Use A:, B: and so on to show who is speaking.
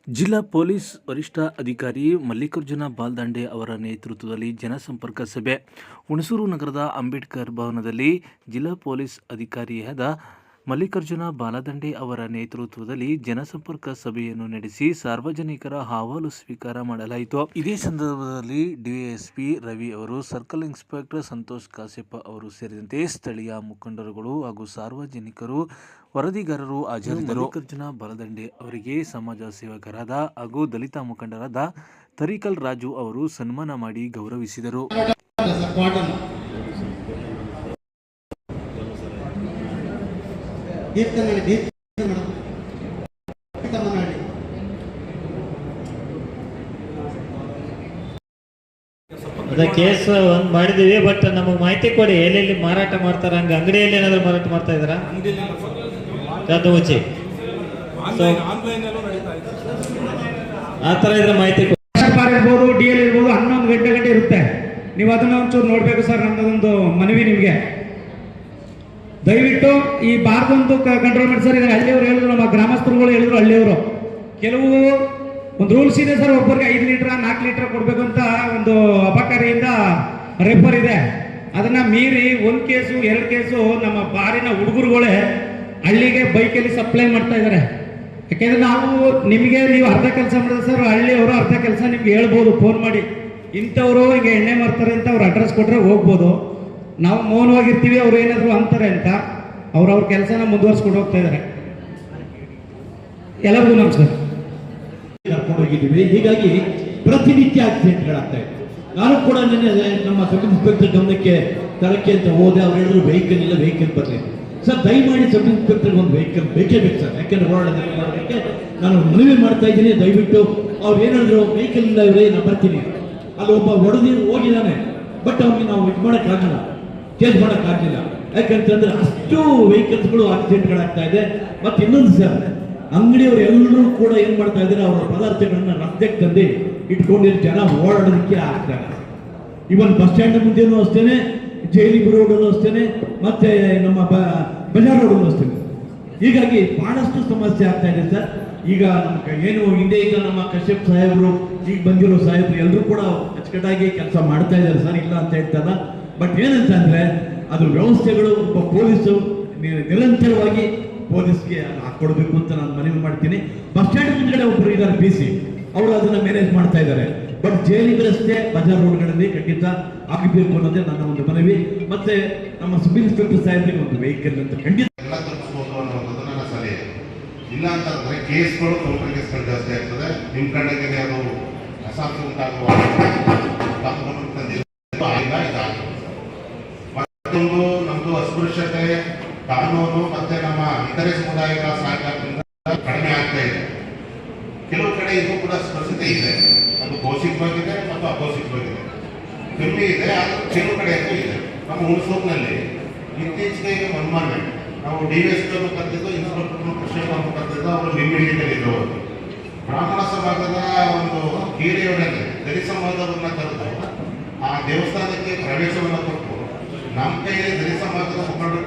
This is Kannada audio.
A: ಜಿಲ್ಲಾ ಪೊಲೀಸ್ ವರಿಷ್ಠಾಧಿಕಾರಿ ಮಲ್ಲಿಕಾರ್ಜುನ ಬಾಲ್ದಂಡೆ ಅವರ ನೇತೃತ್ವದಲ್ಲಿ ಜನಸಂಪರ್ಕ ಸಭೆ ಹುಣಸೂರು ನಗರದ ಅಂಬೇಡ್ಕರ್ ಭವನದಲ್ಲಿ ಜಿಲ್ಲಾ ಪೊಲೀಸ್ ಅಧಿಕಾರಿಯಾದ ಮಲ್ಲಿಕಾರ್ಜುನ ಬಾಲದಂಡೆ ಅವರ ನೇತೃತ್ವದಲ್ಲಿ ಜನಸಂಪರ್ಕ ಸಭೆಯನ್ನು ನಡೆಸಿ ಸಾರ್ವಜನಿಕರ ಅಹವಾಲು ಸ್ವೀಕಾರ ಮಾಡಲಾಯಿತು. ಇದೇ ಸಂದರ್ಭದಲ್ಲಿ ಡಿವೈಎಸ್ಪಿ ರವಿ ಅವರು, ಸರ್ಕಲ್ ಇನ್ಸ್ಪೆಕ್ಟರ್ ಸಂತೋಷ್ ಕಾಸೆಪ್ಪ ಅವರು ಸೇರಿದಂತೆ ಸ್ಥಳೀಯ ಮುಖಂಡರುಗಳು ಹಾಗೂ ಸಾರ್ವಜನಿಕರು, ವರದಿಗಾರರು ಹಾಜರಿದ್ದರು. ಮಲ್ಲಿಕಾರ್ಜುನ ಬಾಲದಂಡೆ ಅವರಿಗೆ ಸಮಾಜ ಸೇವಕರಾದ ಹಾಗೂ ದಲಿತ ಮುಖಂಡರಾದ ತರೀಕಲ್ ರಾಜು ಅವರು ಸನ್ಮಾನ ಮಾಡಿ ಗೌರವಿಸಿದರು.
B: ಅದ ಕೇಸ್ ಒಂದ್ ಮಾಡಿದೀವಿ, ಬಟ್ ನಮಗೆ ಮಾಹಿತಿ ಕೊಡಿ, ಎಲ್ಲೆಲ್ಲಿ ಮಾರಾಟ ಮಾಡ್ತಾರ? ಹಂಗ ಅಂಗಡಿಯಲ್ಲಿ ಏನಾದ್ರು ಮಾರಾಟ ಮಾಡ್ತಾ ಇದಾರ? ಕದ್ದು ಮುಚ್ಚಿ ಆತರ ಇದ್ರೆ ಮಾಹಿತಿ
C: ಇರ್ಬೋದು, ಡಿಎಲ್ ಇರ್ಬೋದು, 11 ಗಂಟೆ ಇರುತ್ತೆ. ನೀವು ಅದನ್ನ ಒಂಚೂರು ನೋಡ್ಬೇಕು ಸರ್. ನನ್ನದೊಂದು ಮನವಿ ನಿಮ್ಗೆ, ದಯವಿಟ್ಟು ಈ ಬಾರ್ದೊಂದು ಕಂಟ್ರೋಲ್ ಮಾಡಿ ಸರ್. ಇದನ್ನ ಹಳ್ಳಿಯವರು ಹೇಳಿದ್ರು, ನಮ್ಮ ಗ್ರಾಮಸ್ಥರುಗಳು ಹೇಳಿದ್ರು, ಹಳ್ಳಿಯವರು ಕೆಲವು ಒಂದು ರೂಲ್ಸ್ ಇದೆ ಸರ್. ಒಬ್ಬರಿಗೆ 5 ಲೀಟರ್ 4 ಲೀಟರ್ ಕೊಡ್ಬೇಕು ಅಂತ ಒಂದು ಅಬಕಾರಿಯಿಂದ ರೆಫರ್ ಇದೆ. ಅದನ್ನ ಮೀರಿ 1 ಕೇಸು 2 ಕೇಸು ನಮ್ಮ ಬಾರಿನ ಹುಡುಗರುಗಳೇ ಹಳ್ಳಿಗೆ ಬೈಕಲ್ಲಿ ಸಪ್ಲೈ ಮಾಡ್ತಾ ಇದ್ದಾರೆ. ಯಾಕೆಂದ್ರೆ ನಾವು ನಿಮಗೆ, ನೀವು ಅರ್ಧ ಕೆಲಸ ಮಾಡಿದ್ರೆ ಸರ್, ಹಳ್ಳಿಯವರು ಅರ್ಧ ಕೆಲಸ ನಿಮ್ಗೆ ಹೇಳ್ಬೋದು ಫೋನ್ ಮಾಡಿ, ಇಂಥವ್ರು ಹಿಂಗೆ ಎಣ್ಣೆ ಮಾಡ್ತಾರೆ ಅಂತ ಅವ್ರು ಅಡ್ರೆಸ್ ಕೊಟ್ರೆ ಹೋಗ್ಬೋದು. ನಾವು ಮೌನವಾಗಿರ್ತೀವಿ, ಅವ್ರು ಏನಾದ್ರು ಅಂತಾರೆ ಅಂತ ಅವ್ರ ಕೆಲಸನ ಮುಂದುವರ್ಸ್ಕೊಂಡು ಹೋಗ್ತಾ ಇದ್ದಾರೆ. ಎಲ್ಲರಿಗೂ ನಮಸ್ಕಾರ.
D: ಕರ್ಕೊಂಡು ಹೋಗಿದ್ದೀವಿ. ಹೀಗಾಗಿ ಪ್ರತಿನಿತ್ಯ ಆಕ್ಸಿಡೆಂಟ್ಗಳಾಗ್ತಾ ಇದೆ. ನಾನು ಕೂಡ ನಿನ್ನೆ ನಮ್ಮ ಸಬ್ ಇನ್ಸ್ಪೆಕ್ಟರ್ ಗಮನಕ್ಕೆ ತರಕ್ಕೆ ಅಂತ ಹೋದೆ. ಅವ್ರು ಹೇಳಿದ್ರು ವೆಹಿಕಲ್ ಇಲ್ಲ, ವೆಹಿಕಲ್ ಬರಲಿಲ್ಲ. ಸರ್, ದಯಮಾಡಿ ಸಬ್ ಇನ್ಸ್ಪೆಕ್ಟರ್ ಒಂದು ವೆಹಿಕಲ್ ಬೇಕೇ ಬೇಕು ಸರ್. ಯಾಕೆಂದ್ರೆ ಮಾಡೋದಕ್ಕೆ ನಾನು ಮನವಿ ಮಾಡ್ತಾ ಇದ್ದೀನಿ. ದಯವಿಟ್ಟು ಅವ್ರು ಏನಾದ್ರು ವೆಹಿಕಲ್ ಇಲ್ಲ ಇವ್ರೆ, ನಾನು ಬರ್ತೀನಿ. ಅಲ್ಲಿ ಒಬ್ಬ ಹೋಗಿದ್ದಾನೆ, ಬಟ್ ಅವ್ನಿಗೆ ನಾವು ಇದು ಮಾಡೋಕ್ಕಾಗಲ್ಲ, ಚೇಂಜ್ ಮಾಡೋಕ್ಕಾಗಲಿಲ್ಲ. ಯಾಕಂತಂದ್ರೆ ಅಷ್ಟು ವೆಹಿಕಲ್ಸ್ಗಳು ಆಕ್ಸಿಡೆಂಟ್ಗಳಾಗ್ತಾ ಇದೆ. ಮತ್ತೆ ಇನ್ನೊಂದು ಸರ್, ಅಂಗಡಿಯವರು ಎಲ್ಲರೂ ಕೂಡ ಏನ್ ಮಾಡ್ತಾ ಇದ್ದಾರೆ, ಅವರ ಪದಾರ್ಥಗಳನ್ನ ರಸ್ತೆಗೆ ತಂದು ಇಟ್ಕೊಂಡಿರೋ ಜನ ಓಡಾಡೋದಕ್ಕೆ ಆಗ್ತಾರೆ. ಇವನ್ ಬಸ್ ಸ್ಟ್ಯಾಂಡ್ ಮುಂದೆನೂ ಅಷ್ಟೇನೆ, ಜೈಲಿಗೆ ರೋಡಲ್ಲೂ ಅಷ್ಟೇನೆ, ಮತ್ತೆ ನಮ್ಮ ಬಜಾರ್ ರೋಡಲ್ಲೂ ಅಷ್ಟೇನೆ. ಹೀಗಾಗಿ ಬಹಳಷ್ಟು ಸಮಸ್ಯೆ ಆಗ್ತಾ ಇದೆ ಸರ್. ಈಗ ನಮ್ಗೆ ಏನು ಹಿಂದೆ ಈಗ ನಮ್ಮ ಕಶ್ಯಪ್ ಸಾಹೇಬರು, ಈಗ ಬಂದಿರೋ ಸಾಹೇಬರು ಎಲ್ಲರೂ ಕೂಡ ಅಚ್ಚುಕಟ್ಟಾಗಿ ಕೆಲಸ ಮಾಡ್ತಾ ಇದ್ದಾರೆ ಸರ್, ಇಲ್ಲ ಅಂತ ಹೇಳ್ತಾರ. ಬಟ್ ಏನಂತ ಅಂದ್ರೆ ಅದ್ರ ವ್ಯವಸ್ಥೆಗಳು ಒಬ್ಬ ಪೊಲೀಸು ನಿರಂತರವಾಗಿ ಪೊಲೀಸ್ಗೆ ಹಾಕೊಡ್ಬೇಕು ಅಂತ ನಾನು ಮನವಿ ಮಾಡ್ತೀನಿ. ಬಸ್ ಸ್ಟ್ಯಾಂಡ್ ಮುಂದ್ಗಡೆ ಒಬ್ಬರು ಇದ್ದಾರೆ PC, ಅವರು ಅದನ್ನ ಮ್ಯಾನೇಜ್ ಮಾಡ್ತಾ ಇದ್ದಾರೆ. ಬಟ್ ಜೈಲಿಗೆ ರಸ್ತೆ, ಬಜಾರ್ ರೋಡ್ಗಳಲ್ಲಿ ಖಂಡಿತ ಆಗಬೇಕು ಅನ್ನೋದೇ ನನ್ನ ಒಂದು ಮನವಿ. ಮತ್ತೆ ನಮ್ಮ ಸಬ್ ಇನ್ಸ್ಪೆಕ್ಟರ್ ಸಾಹೇಬ್ರಿಗೆ ಒಂದು ವೆಹಿಕಲ್ ಅಂತ ಖಂಡಿತ
E: ಸಲಹೆ ಇಲ್ಲ ಅಂತಂದ್ರೆ ಕೇಸ್ಗಳು ಕೌಂಟರ್ ಕೇಸ್ಗಳು ಜಾಸ್ತಿ ಆಗ್ತದೆ. ನಿಮ್ ಕಡೆಗೆ ಅದು ಅಸಾಧ್ಯ ಉಂಟಾಗುವ ಮತ್ತೊಂದು ನಮ್ದು ಅಸ್ಪೃಶ್ಯತೆ ಕಾನೂನು ಮತ್ತೆ ನಮ್ಮ ಇತರೆ ಸಮುದಾಯಗಳ ಸಹಕಾರದಿಂದ ಕಡಿಮೆ ಆಗ್ತಾ ಇದೆ. ಕೆಲವು ಕಡೆ ಇದು ಕೂಡ ಸ್ಪರ್ಶತೆ ಇದೆ, ಅದು ಕೌಶಿಕವಾಗಿದೆ ಮತ್ತು ಅಕೌಶಿಕವಾಗಿದೆ, ಕಮ್ಮಿ ಇದೆ. ಆದ್ರೂ ಕೆಲವು ಕಡೆ ಇದೆ. ನಮ್ಮ ಹುಣಸೂರಿನಲ್ಲಿ ಇತ್ತೀಚೆಗೆ ಮೊನ್ನೆ ನಾವು DVSP ಅನ್ನು ಕರೆದಿದ್ದು, ಇನ್ಸ್ಪೆಕ್ಟರ್ ಕೃಷ್ಣಪ್ಪ ಅನ್ನು ಕರೆದಿದ್ದು. ಅವರು ನಿಮ್ಮಿಂಡಿದ್ರು ಬ್ರಾಹ್ಮಣ ಸಮಾಜದ ಒಂದು ಹಿರಿಯವರನ್ನೇ ದಲಿತ ಸಮಾಜವನ್ನ ಕರೆದು ಆ ದೇವಸ್ಥಾನಕ್ಕೆ ಪ್ರವೇಶವನ್ನು ಕೊಟ್ಟು ನಮ್ಮ ಕೈಯಲ್ಲಿ ದಲಿತ ಸಮಾಜದ ಮುಖಂಡರ